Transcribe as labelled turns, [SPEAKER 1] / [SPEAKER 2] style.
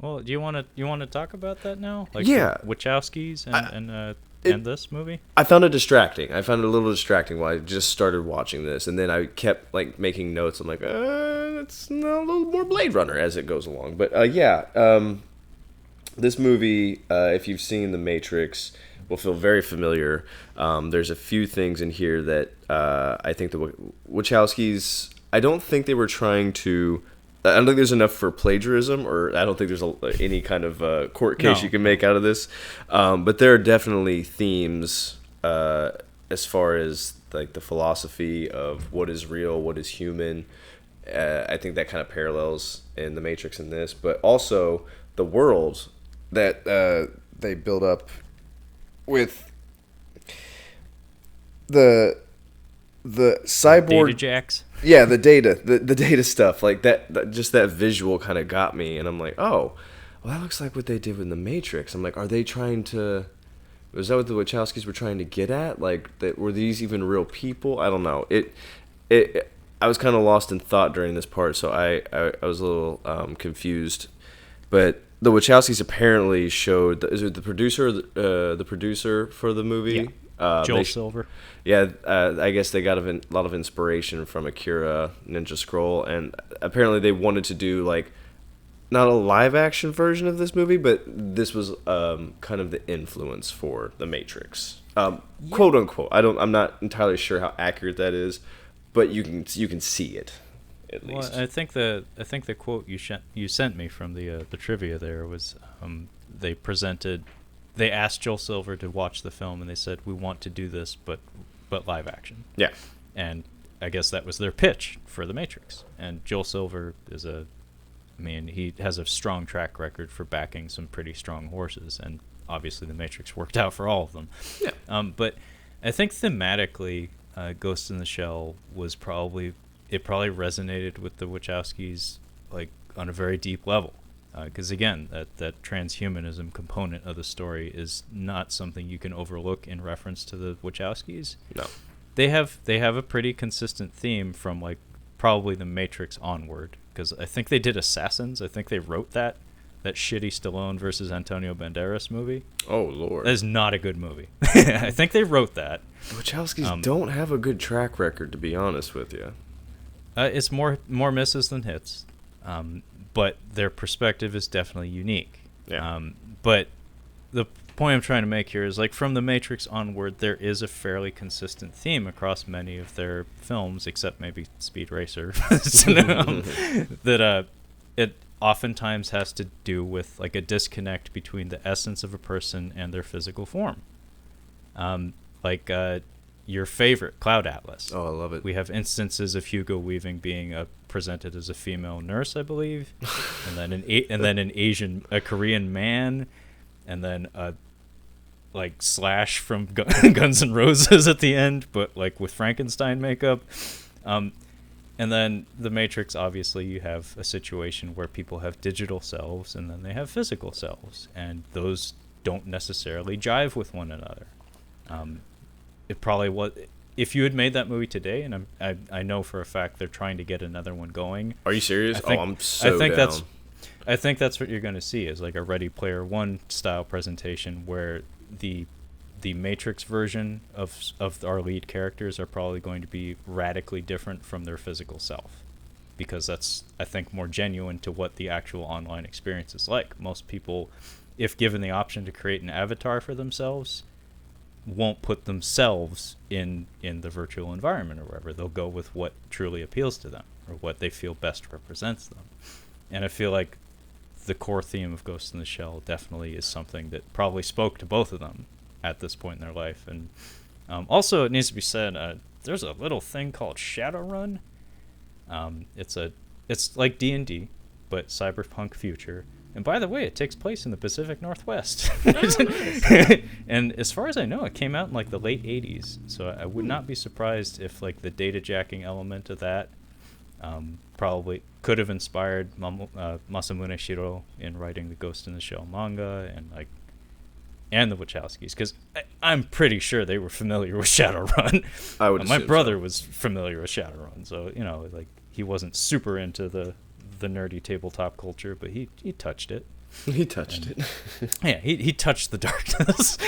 [SPEAKER 1] Well, do you want to talk about that now? Like the
[SPEAKER 2] Yeah,
[SPEAKER 1] Wachowskis
[SPEAKER 2] I,
[SPEAKER 1] and
[SPEAKER 2] it.
[SPEAKER 1] this movie?
[SPEAKER 2] I found it distracting. I found it a little distracting while I just started watching this, and then I kept like making notes. I'm like, it's a little more Blade Runner as it goes along. But yeah, this movie, if you've seen The Matrix, will feel very familiar. There's a few things in here that I think the Wachowskis. I don't think they were trying to. I don't think there's enough for plagiarism, or I don't think there's any kind of court case you
[SPEAKER 1] No,
[SPEAKER 2] can
[SPEAKER 1] no.
[SPEAKER 2] make out of this. But there are definitely themes as far as like the philosophy of what is real, what is human. I think that kind of parallels in The Matrix in this, but also the world that they build up with the the
[SPEAKER 1] The data
[SPEAKER 2] cyborg.
[SPEAKER 1] jacks.
[SPEAKER 2] Yeah, the data stuff like that just that visual kind of got me, and I'm like, oh, well, that looks like what they did with the Matrix. I'm like, are they trying to? Was that what the Wachowskis were trying to get at? Like, that were these even real people? I don't know. It I was kind of lost in thought during this part, so I was a little confused. But the Wachowskis apparently showed. Is it the producer? The producer for the
[SPEAKER 1] Yeah,
[SPEAKER 2] movie?
[SPEAKER 1] Joel Silver.
[SPEAKER 2] Yeah, I guess they got a lot of inspiration from Akira Ninja Scroll, and apparently they wanted to do like not a live action version of this movie, but this was kind of the influence for The Matrix,
[SPEAKER 1] Yeah.
[SPEAKER 2] quote unquote. I'm not entirely sure how accurate that is, but you can see it at
[SPEAKER 1] Well,
[SPEAKER 2] least.
[SPEAKER 1] I think the quote you sent me from the trivia there was they asked Joel Silver to watch the film and they said we want to do this but live action,
[SPEAKER 2] Yeah,
[SPEAKER 1] and I guess that was their pitch for The Matrix. And Joel Silver he has a strong track record for backing some pretty strong horses, and obviously The Matrix worked out for all of them.
[SPEAKER 2] yeah,
[SPEAKER 1] But I think thematically, Ghost in the Shell probably resonated with the Wachowskis like on a very deep level. Because again, that transhumanism component of the story is not something you can overlook in reference to the Wachowskis.
[SPEAKER 2] no,
[SPEAKER 1] They have a pretty consistent theme from like probably the Matrix onward. Because I think they did Assassins. I think they wrote that shitty Stallone versus Antonio Banderas movie.
[SPEAKER 2] oh
[SPEAKER 1] That
[SPEAKER 2] lord,
[SPEAKER 1] is not a good movie. I think they wrote that.
[SPEAKER 2] the Wachowskis
[SPEAKER 1] Um,
[SPEAKER 2] don't have a good track record, to be honest with you.
[SPEAKER 1] it's more misses than hits, but their perspective is definitely unique.
[SPEAKER 2] Yeah,
[SPEAKER 1] But the point I'm trying to make here is like from The Matrix onward, there is a fairly consistent theme across many of their films, except maybe Speed Racer, that it oftentimes has to do with like a disconnect between the essence of a person and their physical form. Like your favorite Cloud Atlas.
[SPEAKER 2] oh, I love it.
[SPEAKER 1] We have instances of Hugo Weaving being presented as a female nurse, I believe, and then a Korean man, and then like Slash from Guns N' Roses at the end, but like with Frankenstein makeup. Um, and then The Matrix, obviously, you have a situation where people have digital selves and then they have physical selves, and those don't necessarily jive with one another. Um, it probably was if you had made that movie today, and I know for a fact they're trying to get another one going.
[SPEAKER 2] Are you serious?
[SPEAKER 1] I
[SPEAKER 2] Oh,
[SPEAKER 1] think
[SPEAKER 2] I'm
[SPEAKER 1] I
[SPEAKER 2] so
[SPEAKER 1] think
[SPEAKER 2] down.
[SPEAKER 1] that's what you're going to see is like a Ready Player One style presentation where the Matrix version of our lead characters are probably going to be radically different from their physical self, because that's, I think, more genuine to what the actual online experience is like. Most people, if given the option to create an avatar for themselves, won't put themselves in the virtual environment or wherever. They'll go with what truly appeals to them or what they feel best represents them. And I feel like the core theme of Ghost in the Shell definitely is something that probably spoke to both of them at this point in their life. And also, it needs to be said, there's a little thing called Shadowrun. It's like D&D, but cyberpunk future. And by the way, it takes place in the Pacific Northwest.
[SPEAKER 2] Oh, nice.
[SPEAKER 1] And as far as I know, it came out in like the late 80s. So I would not be surprised if like the data jacking element of that probably could have inspired Masamune Shiro in writing the Ghost in the Shell manga, and the Wachowskis, because I'm pretty sure they were familiar with Shadowrun.
[SPEAKER 2] I would
[SPEAKER 1] My
[SPEAKER 2] assume
[SPEAKER 1] brother
[SPEAKER 2] so.
[SPEAKER 1] was familiar with Shadowrun, so like he wasn't super into the nerdy tabletop culture, but he touched it.
[SPEAKER 2] He touched
[SPEAKER 1] And
[SPEAKER 2] it.
[SPEAKER 1] yeah, he touched the darkness.